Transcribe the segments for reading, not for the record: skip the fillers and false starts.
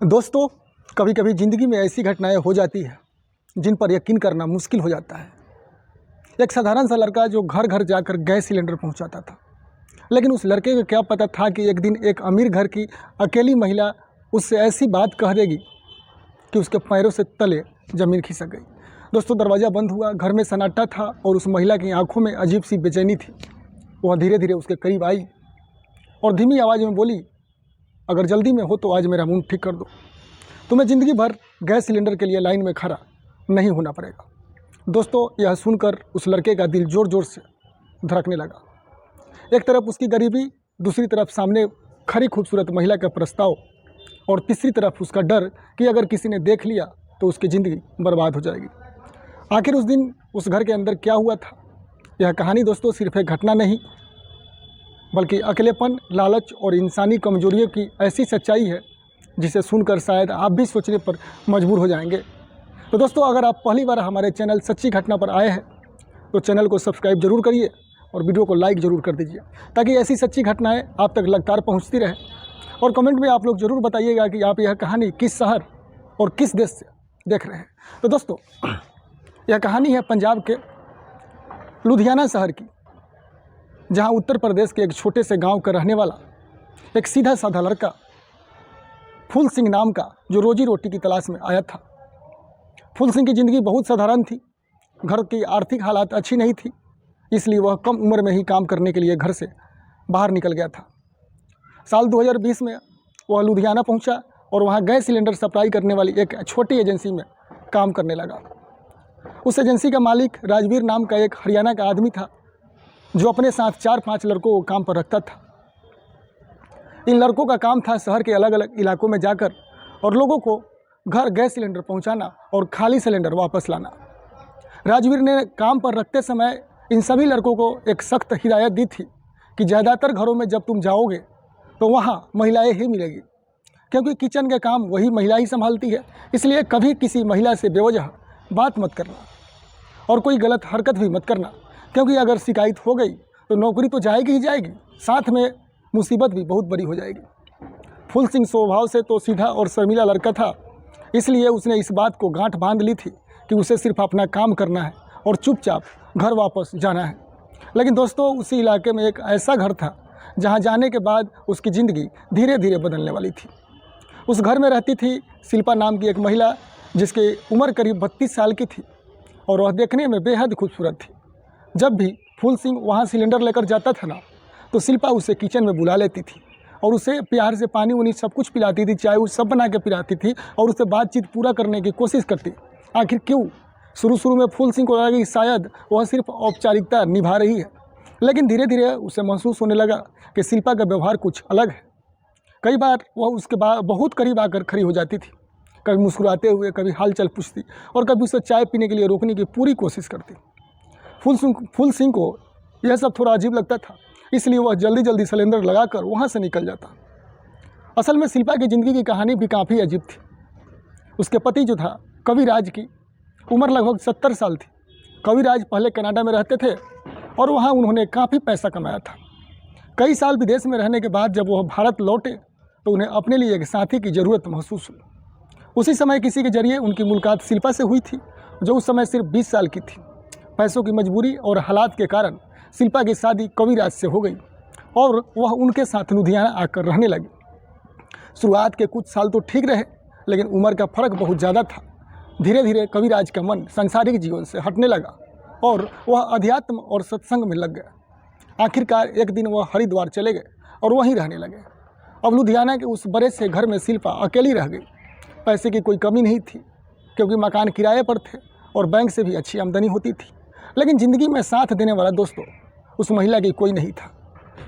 दोस्तों, कभी कभी ज़िंदगी में ऐसी घटनाएं हो जाती हैं जिन पर यकीन करना मुश्किल हो जाता है। एक साधारण सा लड़का जो घर घर जाकर गैस सिलेंडर पहुंचाता था, लेकिन उस लड़के को क्या पता था कि एक दिन एक अमीर घर की अकेली महिला उससे ऐसी बात कह देगी कि उसके पैरों से तले ज़मीन खिसक गई। दोस्तों, दरवाज़ा बंद हुआ, घर में सन्नाटा था और उस महिला की आंखों में अजीब सी बेचैनी थी। वह धीरे धीरे उसके करीब आई और धीमी आवाज़ में बोली, अगर जल्दी में हो तो आज मेरा मुंह ठीक कर दो। तुम्हें ज़िंदगी भर गैस सिलेंडर के लिए लाइन में खड़ा नहीं होना पड़ेगा। दोस्तों, यह सुनकर उस लड़के का दिल ज़ोर ज़ोर से धड़कने लगा। एक तरफ उसकी गरीबी, दूसरी तरफ सामने खड़ी खूबसूरत महिला का प्रस्ताव और तीसरी तरफ उसका डर कि अगर किसी ने देख लिया तो उसकी ज़िंदगी बर्बाद हो जाएगी। आखिर उस दिन उस घर के अंदर क्या हुआ था? यह कहानी दोस्तों सिर्फ एक घटना नहीं, बल्कि अकेलेपन, लालच और इंसानी कमजोरियों की ऐसी सच्चाई है जिसे सुनकर शायद आप भी सोचने पर मजबूर हो जाएंगे। तो दोस्तों, अगर आप पहली बार हमारे चैनल सच्ची घटना पर आए हैं तो चैनल को सब्सक्राइब जरूर करिए और वीडियो को लाइक ज़रूर कर दीजिए, ताकि ऐसी सच्ची घटनाएं आप तक लगातार पहुंचती रहे। और कमेंट में आप लोग ज़रूर बताइएगा कि आप यह कहानी किस शहर और किस देश से देख रहे हैं। तो दोस्तों, यह कहानी है पंजाब के लुधियाना शहर की, जहां उत्तर प्रदेश के एक छोटे से गांव का रहने वाला एक सीधा साधा लड़का फूल सिंह नाम का, जो रोजी रोटी की तलाश में आया था। फूल सिंह की ज़िंदगी बहुत साधारण थी। घर की आर्थिक हालात अच्छी नहीं थी, इसलिए वह कम उम्र में ही काम करने के लिए घर से बाहर निकल गया था। साल 2020 में वह लुधियाना पहुंचा और वहां गैस सिलेंडर सप्लाई करने वाली एक छोटी एजेंसी में काम करने लगा। उस एजेंसी का मालिक राजवीर नाम का एक हरियाणा का आदमी था, जो अपने साथ 4-5 लड़कों को काम पर रखता था। इन लड़कों का काम था शहर के अलग अलग इलाकों में जाकर और लोगों को घर गैस सिलेंडर पहुंचाना और खाली सिलेंडर वापस लाना। राजवीर ने काम पर रखते समय इन सभी लड़कों को एक सख्त हिदायत दी थी कि ज़्यादातर घरों में जब तुम जाओगे तो वहाँ महिलाएं ही मिलेगी, क्योंकि किचन के काम वही महिला ही संभालती है। इसलिए कभी किसी महिला से बेवजह बात मत करना और कोई गलत हरकत भी मत करना, क्योंकि अगर शिकायत हो गई तो नौकरी तो जाएगी ही जाएगी, साथ में मुसीबत भी बहुत बड़ी हो जाएगी। फूल सिंह स्वभाव से तो सीधा और शर्मीला लड़का था, इसलिए उसने इस बात को गांठ बांध ली थी कि उसे सिर्फ अपना काम करना है और चुपचाप घर वापस जाना है। लेकिन दोस्तों, उसी इलाके में एक ऐसा घर था जहां जाने के बाद उसकी ज़िंदगी धीरे धीरे बदलने वाली थी। उस घर में रहती थी शिल्पा नाम की एक महिला, जिसकी उम्र करीब 32 साल की थी और वह देखने में बेहद खूबसूरत थी। जब भी फूल सिंह वहाँ सिलेंडर लेकर जाता था ना, तो शिल्पा उसे किचन में बुला लेती थी और उसे प्यार से पानी उनी सब कुछ पिलाती थी, चाय वो सब बना के पिलाती थी और उससे बातचीत पूरा करने की कोशिश करती। आखिर क्यों? शुरू में फूल सिंह को लगा कि शायद वह सिर्फ औपचारिकता निभा रही है, लेकिन धीरे धीरे उसे महसूस होने लगा कि शिल्पा का व्यवहार कुछ अलग है। कई बार वह उसके बाद बहुत करीब आकर खड़ी हो जाती थी, कभी मुस्कुराते हुए, कभी हालचाल पूछती और कभी उसे चाय पीने के लिए रोकने की पूरी कोशिश करती। फूल सिंह को यह सब थोड़ा अजीब लगता था, इसलिए वह जल्दी जल्दी सिलेंडर लगाकर वहाँ से निकल जाता। असल में शिल्पा की ज़िंदगी की कहानी भी काफ़ी अजीब थी। उसके पति जो था कविराज की उम्र लगभग 70 साल थी। कविराज पहले कनाडा में रहते थे और वहाँ उन्होंने काफ़ी पैसा कमाया था। कई साल विदेश में रहने के बाद जब वह भारत लौटे तो उन्हें अपने लिए एक साथी की ज़रूरत महसूस हुई। उसी समय किसी के जरिए उनकी मुलाकात शिल्पा से हुई थी, जो उस समय सिर्फ 20 साल की थी। पैसों की मजबूरी और हालात के कारण शिल्पा की शादी कविराज से हो गई और वह उनके साथ लुधियाना आकर रहने लगी। शुरुआत के कुछ साल तो ठीक रहे, लेकिन उम्र का फ़र्क बहुत ज़्यादा था। धीरे धीरे कविराज का मन सांसारिक जीवन से हटने लगा और वह अध्यात्म और सत्संग में लग गया। आखिरकार एक दिन वह हरिद्वार चले गए और वहीं रहने लगे। अब लुधियाना के उस बड़े से घर में शिल्पा अकेली रह गई। पैसे की कोई कमी नहीं थी, क्योंकि मकान किराए पर थे और बैंक से भी अच्छी आमदनी होती थी। लेकिन ज़िंदगी में साथ देने वाला दोस्तों उस महिला की कोई नहीं था।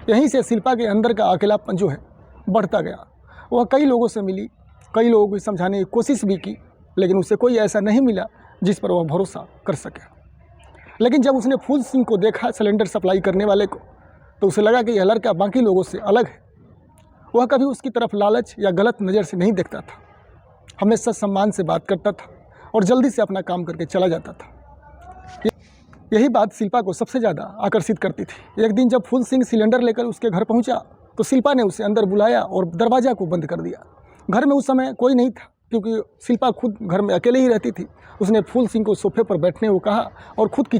यहीं से शिल्पा के अंदर का अकेलापन जो है बढ़ता गया। वह कई लोगों से मिली, कई लोगों को समझाने की कोशिश भी की, लेकिन उसे कोई ऐसा नहीं मिला जिस पर वह भरोसा कर सके। लेकिन जब उसने फूल सिंह को देखा सिलेंडर सप्लाई करने वाले को, तो उसे लगा कि यह लड़का बाकी लोगों से अलग है। वह कभी उसकी तरफ लालच या गलत नज़र से नहीं देखता था, हमेशा सम्मान से बात करता था और जल्दी से अपना काम करके चला जाता था। यही बात शिल्पा को सबसे ज़्यादा आकर्षित करती थी। एक दिन जब फूल सिंह सिलेंडर लेकर उसके घर पहुंचा तो शिल्पा ने उसे अंदर बुलाया और दरवाज़ा को बंद कर दिया। घर में उस समय कोई नहीं था, क्योंकि शिल्पा खुद घर में अकेले ही रहती थी। उसने फूल सिंह को सोफे पर बैठने को कहा और खुद किचन